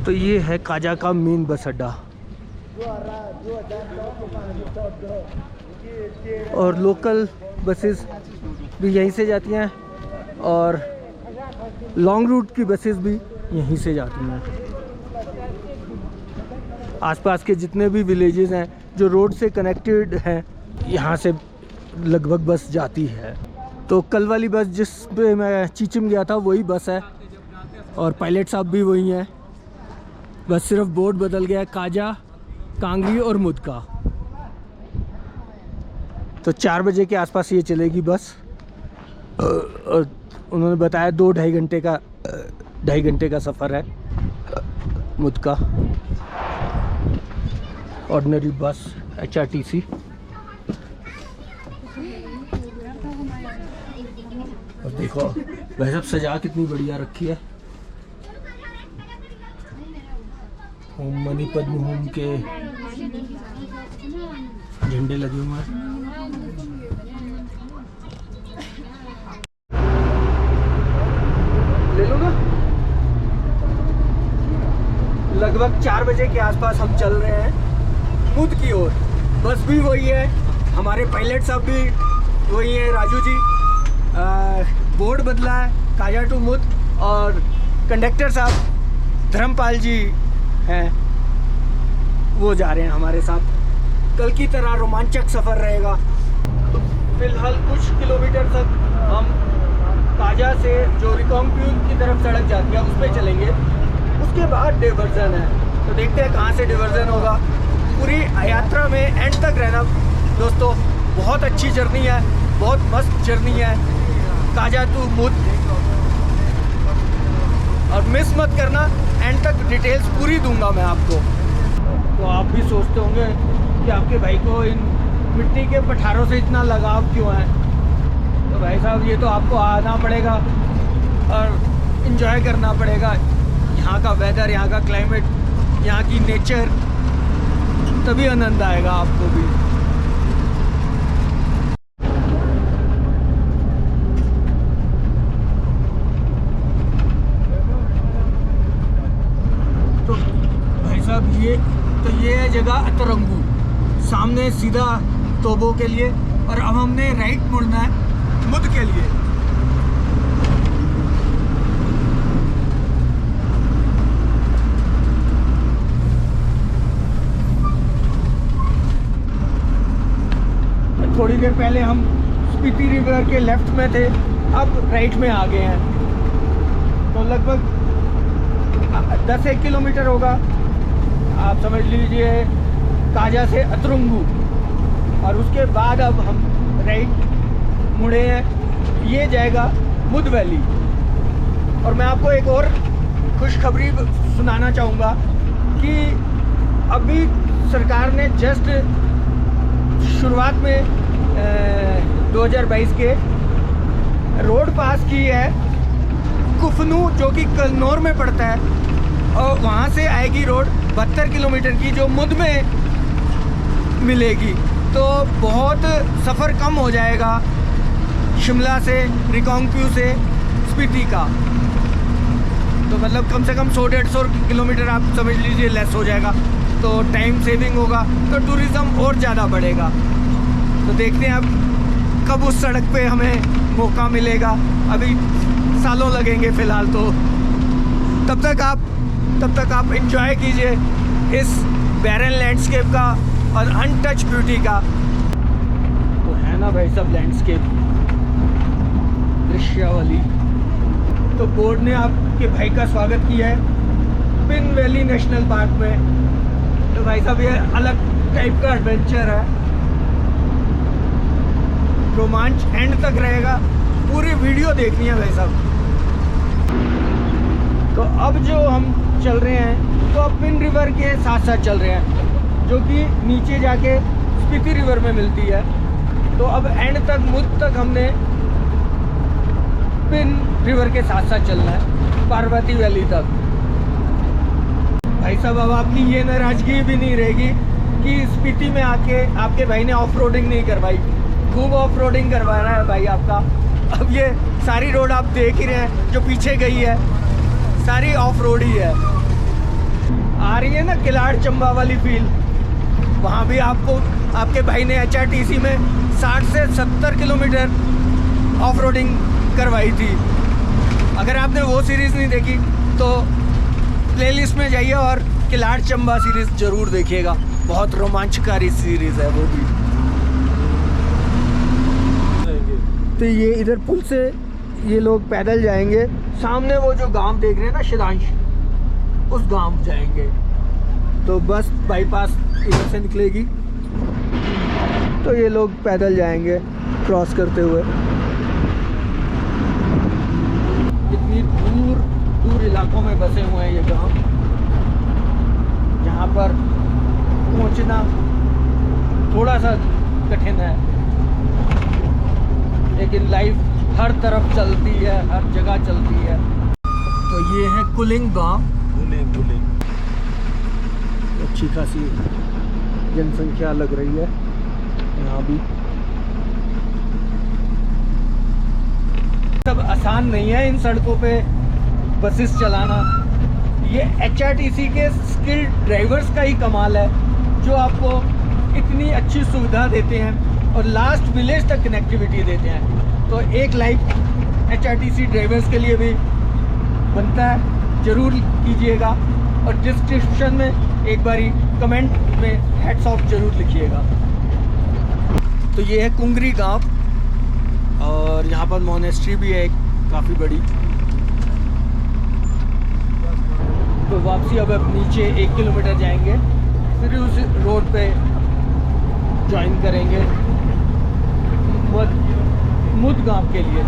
तो ये है काजा का मेन बस अड्डा और लोकल बसेस भी यहीं से जाती हैं और लॉन्ग रूट की बसेस भी यहीं से जाती हैं। आसपास के जितने भी विलेजेस हैं जो रोड से कनेक्टेड हैं यहाँ से लगभग बस जाती है। तो कल वाली बस जिस पे मैं चीचिम गया था वही बस है और पायलट साहब भी वही हैं, बस सिर्फ बोर्ड बदल गया है, काजा, कांगरी और मुद का। तो 4 बजे के आसपास ये चलेगी बस और उन्होंने बताया 2-2.5 घंटे का सफ़र है मुद का। ऑर्डिनरी बस HRTC। और देखो वह सब सजा कितनी बढ़िया रखी है। होम मनी पद्म होम के झंडे लगे हुए हैं। ले लो ना। लगभग 4 बजे के आसपास हम चल रहे हैं मुद की ओर। बस भी वही है, हमारे पायलट साहब भी वही है, राजू जी। बोर्ड बदला है, काजा टू मुद, और कंडक्टर साहब धर्मपाल जी हैं, वो जा रहे हैं हमारे साथ। कल की तरह रोमांचक सफ़र रहेगा। फिलहाल कुछ किलोमीटर तक हम काजा से जो रिकॉन्ग्यू की तरफ सड़क जाती है उस पर चलेंगे, उसके बाद डिवर्जन है। तो देखते हैं कहाँ से डिवर्जन होगा। पूरी यात्रा में एंड तक रहना दोस्तों। बहुत अच्छी जर्नी है, बहुत मस्त जर्नी है काजा टू मुद, और मिस मत करना, एंड तक डिटेल्स पूरी दूंगा मैं आपको। तो आप भी सोचते होंगे कि आपके भाई को इन मिट्टी के पठारों से इतना लगाव क्यों है। तो भाई साहब ये तो आपको आना पड़ेगा और इन्जॉय करना पड़ेगा यहाँ का वेदर, यहाँ का क्लाइमेट, यहाँ की नेचर, तभी आनंद आएगा आपको भी। तो भाई साहब ये है जगह अतरंगू, सामने सीधा तोबो के लिए, और अब हमने राइट मुड़ना है मुद के लिए। थोड़ी देर पहले हम स्पीति रिवर के लेफ्ट में थे, अब राइट में आ गए हैं। तो लगभग 10-1 किलोमीटर होगा, आप समझ लीजिए, काजा से अतरंगू। और उसके बाद अब हम राइट मुड़े हैं, ये जाएगा मुद वैली। और मैं आपको एक और खुशखबरी सुनाना चाहूँगा कि अभी सरकार ने जस्ट शुरुआत में 2022 के रोड पास की है कुफनू, जो कि कन्नौर में पड़ता है, और वहाँ से आएगी रोड 72 किलोमीटर की, जो मुद में मिलेगी। तो बहुत सफ़र कम हो जाएगा शिमला से, रिकॉन्ग्यू से स्पीति का। तो मतलब कम से कम 100-150 किलोमीटर आप समझ लीजिए लेस हो जाएगा। तो टाइम सेविंग होगा, तो टूरिज़्म और ज़्यादा बढ़ेगा। तो देखते हैं अब कब उस सड़क पे हमें मौका मिलेगा। अभी सालों लगेंगे फ़िलहाल। तो तब तक आप एंजॉय कीजिए इस बैरन लैंडस्केप का और अनटच ब्यूटी का। तो है ना भाई सब लैंडस्केप दृश्यावली। तो बोर्ड ने आपके भाई का स्वागत किया है पिन वैली नेशनल पार्क में। तो भाई साहब ये अलग टाइप का एडवेंचर है, रोमांच एंड तक रहेगा, पूरी वीडियो देखनी है भाई साहब। तो अब जो हम चल रहे हैं तो अब पिन रिवर के साथ साथ चल रहे हैं, जो कि नीचे जाके स्पीति रिवर में मिलती है। तो अब एंड तक मुद तक हमने पिन रिवर के साथ साथ चलना है, पार्वती वैली तक। भाई साहब अब आपकी ये नाराज़गी भी नहीं रहेगी कि स्पीति में आके आपके भाई ने ऑफ रोडिंग नहीं करवाई। खूब ऑफ रोडिंग करवाना है भाई आपका। अब ये सारी रोड आप देख ही रहे हैं, जो पीछे गई है सारी ऑफ रोड ही है। आ रही है ना किलाड़ चंबा वाली फील, वहाँ भी आपको आपके भाई ने HRTC में 60 से 70 किलोमीटर ऑफ रोडिंग करवाई थी। अगर आपने वो सीरीज़ नहीं देखी तो प्लेलिस्ट में जाइए और किलाड़ चंबा सीरीज़ ज़रूर देखिएगा, बहुत रोमांचकारी सीरीज़ है वो भी। तो ये इधर पुल से ये लोग पैदल जाएंगे, सामने वो जो गांव देख रहे हैं ना शिदांश, उस गांव जाएंगे। तो बस बाईपास इधर से निकलेगी, तो ये लोग पैदल जाएंगे क्रॉस करते हुए। इतनी दूर दूर इलाकों में बसे हुए हैं ये गांव, जहाँ पर पहुँचना थोड़ा सा कठिन है, लेकिन लाइफ हर तरफ चलती है, हर जगह चलती है। तो ये है कुलिंग गांव। कुलिंग अच्छी खासी जनसंख्या लग रही है यहाँ भी। सब आसान नहीं है इन सड़कों पे बसेस चलाना। ये HRTC के स्किल्ड ड्राइवर्स का ही कमाल है, जो आपको इतनी अच्छी सुविधा देते हैं और लास्ट विलेज तक कनेक्टिविटी देते हैं। तो एक लाइक HRTC ड्राइवर्स के लिए भी बनता है, ज़रूर कीजिएगा। और डिस्क्रिप्शन में एक बारी कमेंट में हैट्स ऑफ ज़रूर लिखिएगा। तो ये है कुंगरी गांव, और यहाँ पर मोनेस्ट्री भी है एक काफ़ी बड़ी। तो वापसी अब नीचे 1 किलोमीटर जाएंगे, फिर उस रोड पे ज्वाइन करेंगे मुद गांव के लिए।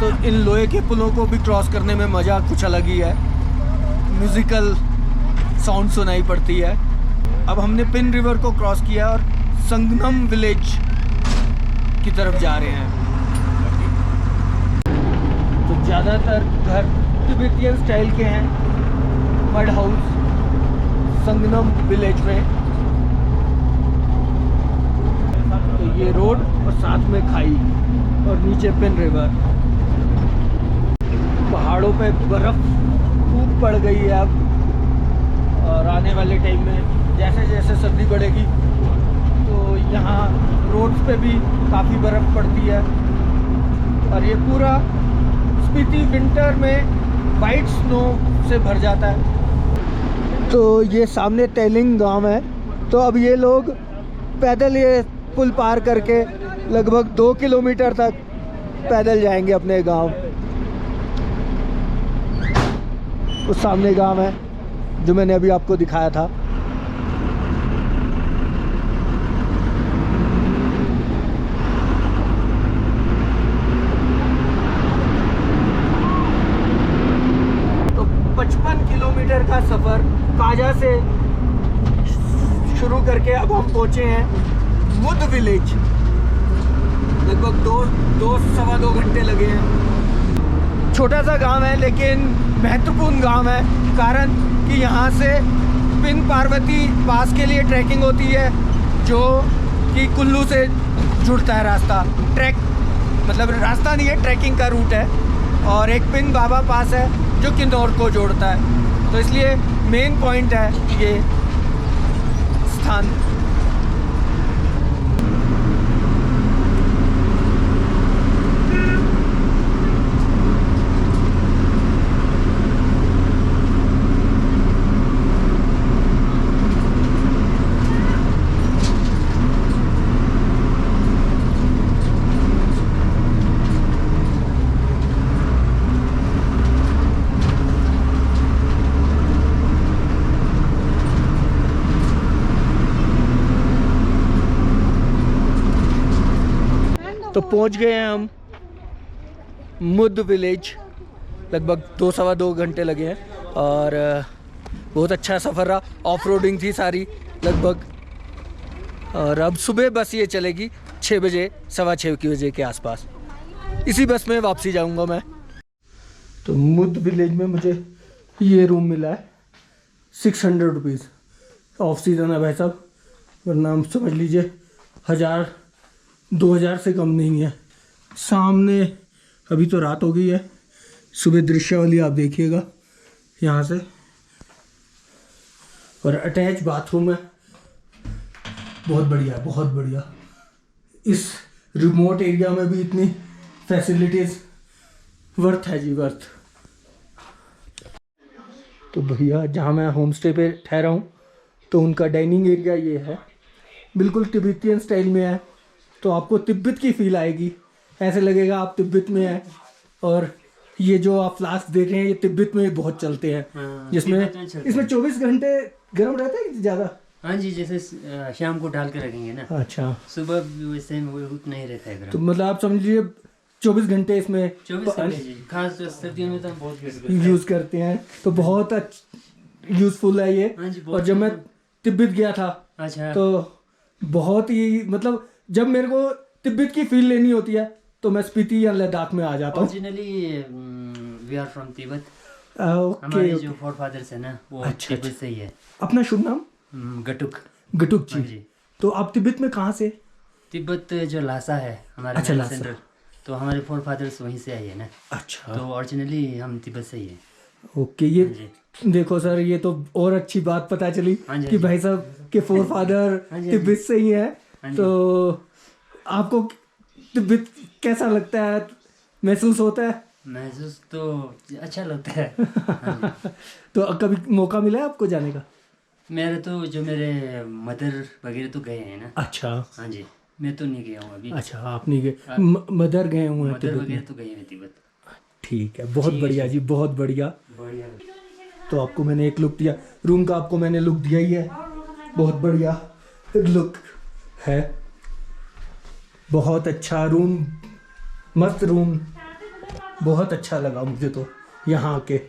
तो इन लोहे के पुलों को भी क्रॉस करने में मज़ा कुछ अलग ही है, म्यूज़िकल साउंड सुनाई पड़ती है। अब हमने पिन रिवर को क्रॉस किया और संगनम विलेज की तरफ जा रहे हैं। तो ज़्यादातर घर तिब्बतियन स्टाइल के हैं, मड हाउस संगनम विलेज में। तो ये रोड और साथ में खाई और नीचे पिन रिवर। पहाड़ों पे बर्फ़ खूब पड़ गई है अब, और आने वाले टाइम में जैसे जैसे सर्दी बढ़ेगी तो यहाँ रोड्स पे भी काफ़ी बर्फ़ पड़ती है। और ये पूरा स्पीति विंटर में वाइट स्नो से भर जाता है। तो ये सामने टेलिंग गांव है। तो अब ये लोग पैदल ये पुल पार करके लगभग 2 किलोमीटर तक पैदल जाएंगे अपने गांव। उस सामने गांव है जो मैंने अभी आपको दिखाया था। तो 55 किलोमीटर का सफ़र काजा से शुरू करके अब हम पहुंचे हैं मुद विलेज। लगभग दो सवा 2 घंटे लगे हैं। छोटा सा गांव है लेकिन महत्वपूर्ण गांव है, कारण कि यहाँ से पिन पार्वती पास के लिए ट्रैकिंग होती है, जो कि कुल्लू से जुड़ता है रास्ता। ट्रैक मतलब रास्ता नहीं है, ट्रैकिंग का रूट है। और एक पिन बाबा पास है जो किन्नौर को जोड़ता है, तो इसलिए मेन पॉइंट है ये स्थान। तो पहुंच गए हैं हम मुद विलेज। लगभग 2 सवा 2 घंटे लगे हैं और बहुत अच्छा सफ़र रहा। ऑफ रोडिंग थी सारी लगभग। और अब सुबह बस ये चलेगी 6 बजे, सवा 6 बजे के आसपास। इसी बस में वापसी जाऊंगा मैं। तो मुद विलेज में मुझे ये रूम मिला है 600 रुपीज़। ऑफ सीज़न है भाई साहब, वरना हम समझ लीजिए 1000-2000 से कम नहीं है। सामने अभी तो रात हो गई है, सुबह दृश्यावली आप देखिएगा यहाँ से। और अटैच बाथरूम है, बहुत बढ़िया बहुत बढ़िया। इस रिमोट एरिया में भी इतनी फैसिलिटीज़ वर्थ है जी, वर्थ। तो भैया जहाँ मैं होम स्टे पे ठहरा हूँ तो उनका डाइनिंग एरिया ये है, बिल्कुल तिब्बतियन स्टाइल में है। तो आपको तिब्बत की फील आएगी, ऐसे लगेगा आप तिब्बत में हैं। और ये जो आप फ्लास्क देख रहे हैं ये तिब्बत में बहुत चलते हैं, जिसमें इसमें 24 घंटे गर्म रहता है ज़्यादा। हाँ जी, जैसे शाम को डाल के रखेंगे ना, अच्छा, सुबह वैसे उतना ही रहता है गर्म। तो मतलब आप समझ लीजिए 24 घंटे इसमें 24 घंटे जी, खास सर्दियों में तो हम बहुत यूज़ करते हैं। तो बहुत यूज़फुल है ये। हाँ जी, और जब मैं तिब्बत गया था अच्छा, तो बहुत ही मतलब जब मेरे को तिब्बत की फील लेनी होती है तो मैं स्पीति या लद्दाख में आ जाता हूँ। Originally we are from Tibet. Okay, हमारे जो फोरफादर्स है ना वो अच्छा, तिब्बत से ही है। अपना शुभ नाम? गटुक। गटुक हाँ जी। जी, तो आप तिब्बत में कहाँ से? तिब्बत जो लासा है हमारा अच्छा, लासा। सेंटर, तो हमारे फोरफादर्स वहीं से आए हैं ना, अच्छा, तो ओरिजिनली हम तिब्बत से ही है। ओके। ये हाँ जी, देखो सर, ये तो और अच्छी बात पता चली हाँ जी, कि भाई साहब के फोर फादर हाँ जी, तिब्बत से ही है। हाँ जी। तो आपको तिब्बत कैसा लगता है, महसूस होता है? महसूस तो अच्छा लगता है। हाँ जी। तो कभी मौका मिला है आपको जाने का? मेरे मदर वगैरह तो गए हैं ना। अच्छा, हाँ जी, मैं तो नहीं गया हूँ अभी। अच्छा, आप नहीं गए, मदर गए हुए हैं मदर तिब्बत वगैरह में? तो गए हैं तिब्बत। ठीक है, बहुत बढ़िया जी, बहुत बढ़िया। बढ़िया। तो आपको मैंने एक लुक दिया, रूम का आपको मैंने लुक दिया ही है, बहुत बढ़िया लुक है, बहुत अच्छा रूम, मस्त रूम, बहुत अच्छा लगा मुझे तो यहाँ आके।